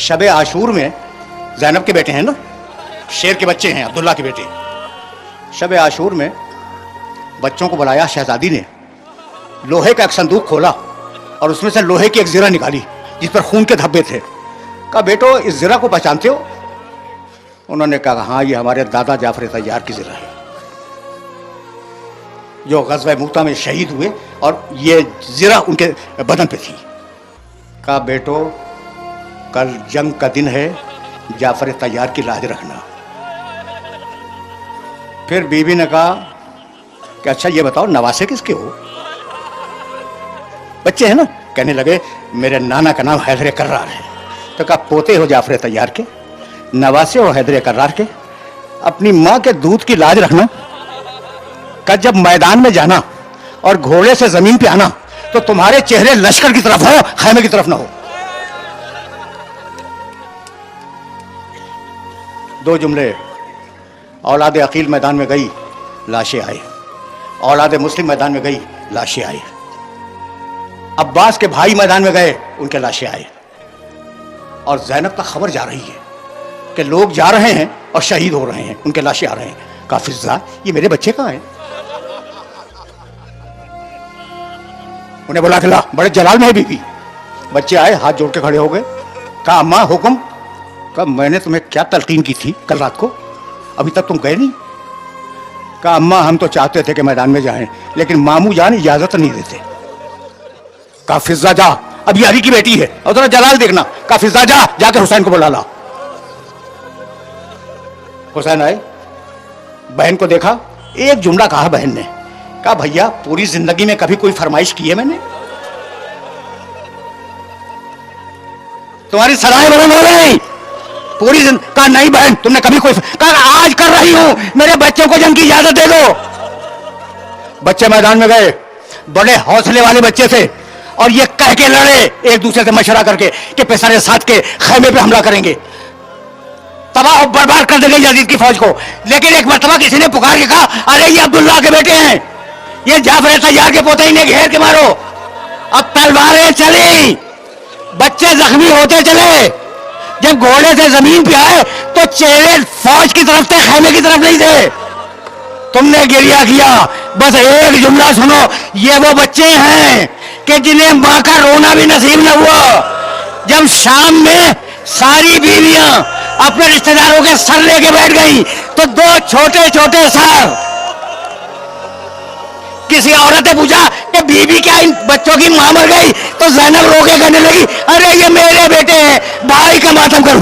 शबे आशूर में ज़ैनब के बेटे हैं ना, शेर के बच्चे हैं, अब्दुल्ला के बेटे। शबे आशूर में बच्चों को बुलाया शहजादी ने, लोहे का एक संदूक खोला और उसमें से लोहे की एक ज़रा निकाली जिस पर खून के धब्बे थे। कहा, बेटो इस ज़रा को पहचानते हो? उन्होंने कहा, हाँ ये हमारे दादा जाफर तैयार की ज़रा है जो ग़ज़वा मूता में शहीद हुए और ये ज़रा उनके बदन पे थी। कहा, बेटो कल जंग का दिन है, जाफर तैयार की लाज रखना। फिर बीवी ने कहा कि अच्छा ये बताओ नवासे किसके हो? बच्चे हैं ना। कहने लगे मेरे नाना का नाम हैदर कर्रार है। तो कहा, पोते हो जाफर तैयार के, नवासे हो हैदर कर्रार के, अपनी माँ के दूध की लाज रखना। कहा, जब मैदान में जाना और घोड़े से जमीन पे आना तो तुम्हारे चेहरे लश्कर की तरफ हो, खैमे की तरफ ना हो। दो जुमले। औलाद अकील मैदान में गई, लाशें आई। औलाद मुस्लिम मैदान में गई, लाशें आई। अब्बास के भाई मैदान में गए, उनके लाशें आए। और ज़ैनब का खबर जा रही है कि लोग जा रहे हैं और शहीद हो रहे हैं, उनके लाशें आ रहे हैं। कहा, फिज़ा ये मेरे बच्चे कहाँ हैं? उन्हें बुला के ला, बड़े जलाल में है बीवी। बच्चे आए, हाथ जोड़ के खड़े हो गए। कहा, अम्मा हुक्म। कहा, मैंने तुम्हें क्या तलकीन की थी कल रात को, अभी तक तुम गए नहीं? कहा, अम्मा हम तो चाहते थे कि मैदान में जाएं, लेकिन मामू जान इजाजत नहीं देते। कहा, फिज़ा जा, अब यारी की बेटी है और जरा जलाल देखना। कहा, फिज़ा जा, जाकर हुसैन को बुला ला। हुसैन आए, बहन को देखा, एक जुमला कहा बहन ने। कहा, भैया पूरी जिंदगी में कभी कोई फरमाइश की है मैंने? तुम्हारी सलाह बदल हो गई पूरी जिंदगी। कहा, नहीं बहन तुमने कभी कोई। कहा, आज कर रही हूं, मेरे बच्चों को जंग की इजाजत दे दो। बच्चे मैदान में गए, बड़े हौसले वाले बच्चे थे और ये कह के लड़े एक दूसरे से मशवरा करके कि पेशारे साथ के खैमे पे हमला करेंगे, तबाह बर्बाद कर देंगे यजीद की फौज को। लेकिन एक मरतबा किसी ने पुकार के कहा, अरे ये अब्दुल्ला के बेटे हैं, ये जाफर तैयार के पोते, इन्हें घेर के मारो। अब तलवारें चली, बच्चे जख्मी होते चले। जब घोड़े से जमीन पे आए तो चेहरे फौज की तरफ थे, खैमे की तरफ नहीं थे। तुमने गिरिया किया। बस एक जुमला सुनो, ये वो बच्चे हैं कि जिन्हें मां का रोना भी नसीब न हुआ। जब शाम में सारी बीवियां अपने रिश्तेदारों के सर लेके बैठ गई तो दो छोटे छोटे सर। किसी औरत ने पूछा कि बीबी क्या इन बच्चों की मां मर गई? तो ज़ैनब रोके कहने लगी, अरे ये मेरे बेटे हैं, भाई का मातम करो।